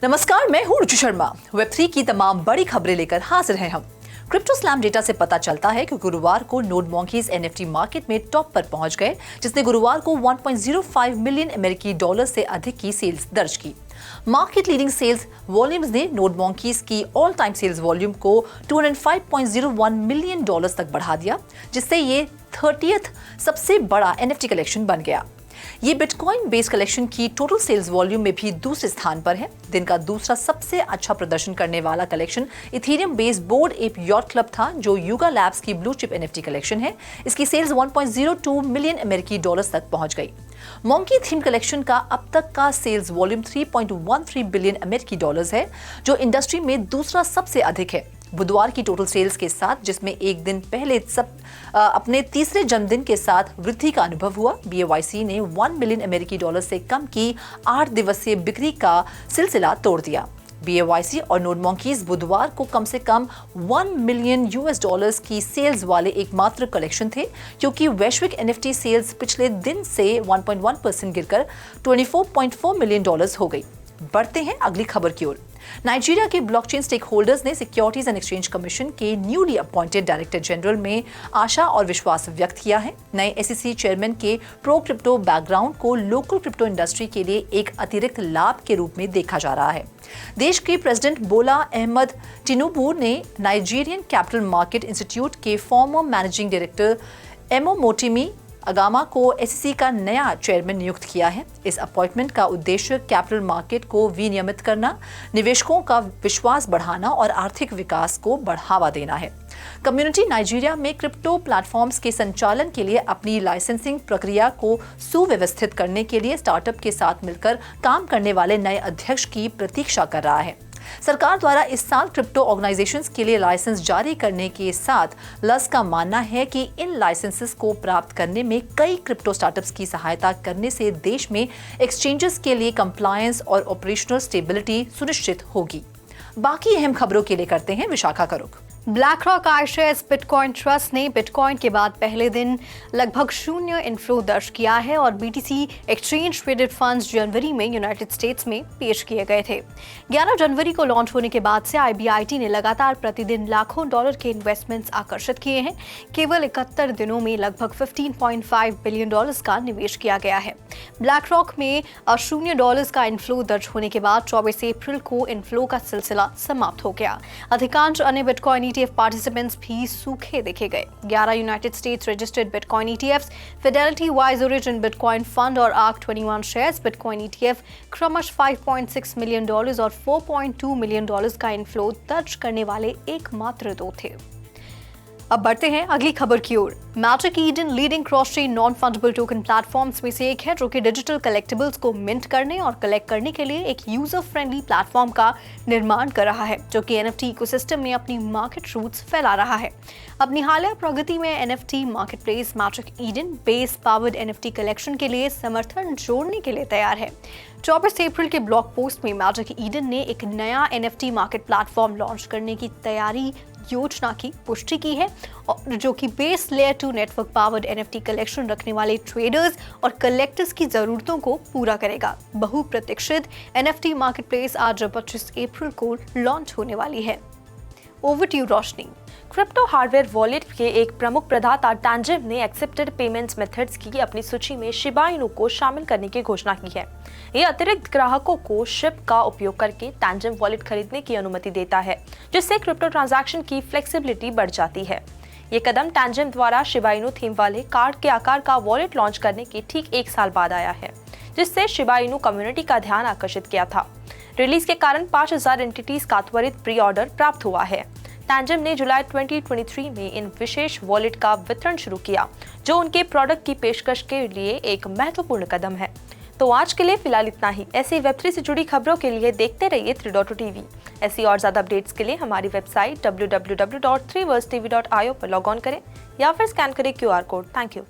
नमस्कार, मैं हूं रुचि शर्मा। वेब3 की तमाम बड़ी खबरें लेकर हाजिर हैं हम। क्रिप्टो स्लैम डेटा से पता चलता है कि गुरुवार को नोड मॉन्कीज एनएफटी मार्केट में टॉप पर पहुंच गए, जिसने गुरुवार को 1.05 मिलियन अमेरिकी डॉलर से अधिक की सेल्स दर्ज की। मार्केट लीडिंग सेल्स वॉल्यूम्स ने नोड मॉन्कीज की ऑल टाइम सेल्स वॉल्यूम को 205.01 मिलियन डॉलर्स तक बढ़ा दिया, जिससे ये 30th सबसे बड़ा एनएफटी कलेक्शन बन गया। ये बिटकॉइन बेस्ड कलेक्शन की टोटल सेल्स वॉल्यूम में भी दूसरे स्थान पर है। दिन का दूसरा सबसे अच्छा प्रदर्शन करने वाला collection Ethereum based board app yacht club था, जो युगा लैब्स की ब्लू चिप एनएफटी कलेक्शन है। इसकी सेल्स 1.02 मिलियन अमेरिकी डॉलर्स तक पहुंच गई। मॉन्की थीम कलेक्शन का अब तक का सेल्स वॉल्यूम 3.13 बिलियन अमेरिकी डॉलर्स है, जो इंडस्ट्री में दूसरा सबसे अधिक है। बुधवार की टोटल सेल्स के साथ, जिसमें एक दिन पहले अपने तीसरे जन्मदिन के साथ वृद्धि का अनुभव हुआ, BAYC ने 1 बिलियन अमेरिकी डॉलर से कम की 8 दिवसीय बिक्री का सिलसिला तोड़ दिया। BAYC और नोड मॉन्कीज बुधवार को कम से कम 1 मिलियन US डॉलर्स की सेल्स वाले एकमात्र कलेक्शन थे, क्योंकि वैश्विक एनएफटी सेल्स पिछले दिन से 1.1% गिरकर 24.4 मिलियन डॉलर्स हो गई। बढ़ते हैं अगली खबर की ओर। नाइजीरिया के ब्लॉकचेन स्टेक होल्डर्स ने सिक्योरिटीज एंड एक्सचेंज कमीशन के न्यूली अपॉइंटेड डायरेक्टर जनरल में आशा और विश्वास व्यक्त किया है। नए SEC चेयरमैन के प्रो क्रिप्टो बैकग्राउंड को लोकल क्रिप्टो इंडस्ट्री के लिए एक अतिरिक्त लाभ के रूप में देखा जा रहा है। देश के प्रेसिडेंट बोला अहमद टिनुबू ने नाइजीरियन कैपिटल मार्केट इंस्टीट्यूट के फॉर्मर मैनेजिंग डायरेक्टर एमो मोटिमी अगामा को SEC का नया चेयरमैन नियुक्त किया है। इस अपॉइंटमेंट का उद्देश्य कैपिटल मार्केट को विनियमित करना, निवेशकों का विश्वास बढ़ाना और आर्थिक विकास को बढ़ावा देना है। कम्युनिटी नाइजीरिया में क्रिप्टो प्लेटफॉर्म्स के संचालन के लिए अपनी लाइसेंसिंग प्रक्रिया को सुव्यवस्थित करने के लिए स्टार्टअप के साथ मिलकर काम करने वाले नए अध्यक्ष की प्रतीक्षा कर रहा है। सरकार द्वारा इस साल क्रिप्टो ऑर्गेनाइजेशंस के लिए लाइसेंस जारी करने के साथ लस का मानना है कि इन लाइसेंसेस को प्राप्त करने में कई क्रिप्टो स्टार्टअप्स की सहायता करने से देश में एक्सचेंजेस के लिए कंप्लायंस और ऑपरेशनल स्टेबिलिटी सुनिश्चित होगी। बाकी अहम खबरों के लिए करते हैं विशाखा का रुख। ब्लैकरॉक iShares बिटकॉइन ट्रस्ट ने बिटकॉइन के बाद पहले दिन लगभग शून्य इनफ्लो दर्ज किया है और BTC एक्सचेंज ट्रेडेड फंड्स जनवरी में यूनाइटेड स्टेट्स में पेश किए गए थे। 11 जनवरी को लॉन्च होने के बाद से IBIT ने लगातार प्रतिदिन लाखों डॉलर के इन्वेस्टमेंट्स आकर्षित किए हैं। केवल 71 दिनों में लगभग 15.5 बिलियन डॉलर्स का निवेश किया गया है। ब्लैकरॉक में शून्य डॉलर्स का इनफ्लो दर्ज होने के बाद 24 अप्रैल को इनफ्लो का सिलसिला समाप्त हो गया। अधिकांश अन्य बिटकॉइन ETF पार्टिसिपेंट्स भी सूखे देखे गए। 11 United states registered bitcoin ETFs, Fidelity wise origin bitcoin fund और ARK 21 शेयर्स बिटकॉइन ETF क्रमशः 5.6 मिलियन डॉलर्स और 4.2 मिलियन डॉलर्स का इनफ्लो दर्ज करने वाले एकमात्र दो थे। अब बढ़ते हैं अगली खबर की ओर। Magic Eden leading cross chain non fungible token platforms में से एक है, जो कि डिजिटल कलेक्टिबल्स को मिंट करने और कलेक्ट करने के लिए एक यूजर फ्रेंडली प्लेटफॉर्म का निर्माण कर रहा है, जो कि NFT इकोसिस्टम में अपनी मार्केट रूट्स फैला रहा है। अपनी हालिया प्रगति में NFT marketplace magic Eden base powered NFT collection के लिए समर्थन जोड़ने के लिए तैयार है। 24 अप्रैल के ब्लॉग पोस्ट में मैजिक ईडन ने एक नया NFT मार्केट प्लेटफॉर्म लॉन्च करने की तैयारी योजना की पुष्टि की है, और जो कि base layer 2 network powered NFT collection रखने वाले ट्रेडर्स और कलेक्टर्स की जरूरतों को पूरा करेगा। बहुप्रतीक्षित NFT मार्केटप्लेस आज 25 अप्रैल को लॉन्च होने वाली है। Over to Roshni. Crypto hardware wallet के एक प्रमुख प्रदाता टैंजिम ने एक्सेप्टेड पेमेंट्स मेथड्स की अपनी सूची में शिबा इनू को शामिल करने की घोषणा की है। ये अतिरिक्त ग्राहकों को शिप का उपयोग करके टैंजिम वॉलेट खरीदने की अनुमति देता है, जिससे क्रिप्टो ट्रांजैक्शन की फ्लेक्सिबिलिटी बढ़ जाती है। ये कदम टैंजिम द्वारा शिबा इनू थीम वाले कार्ड के आकार का वॉलेट लॉन्च करने के ठीक 1 साल बाद आया है, जिससे शिबा इनू कम्युनिटी का ध्यान आकर्षित किया था। रिलीज के कारण 5000 एंटिटीज का त्वरित प्री ऑर्डर प्राप्त हुआ है। टैंजिम ने जुलाई 2023 में इन विशेष वॉलेट का वितरण शुरू किया, जो उनके प्रोडक्ट की पेशकश के लिए एक महत्वपूर्ण कदम है। तो आज के लिए फिलहाल इतना ही। ऐसी वेब3 से जुड़ी खबरों के लिए देखते रहिए 3.2 TV। ऐसी और ज्यादा अपडेट्स के लिए हमारी वेबसाइट www.3versetv.io पर लॉग ऑन करें या फिर स्कैन करें QR कोड। Thank you.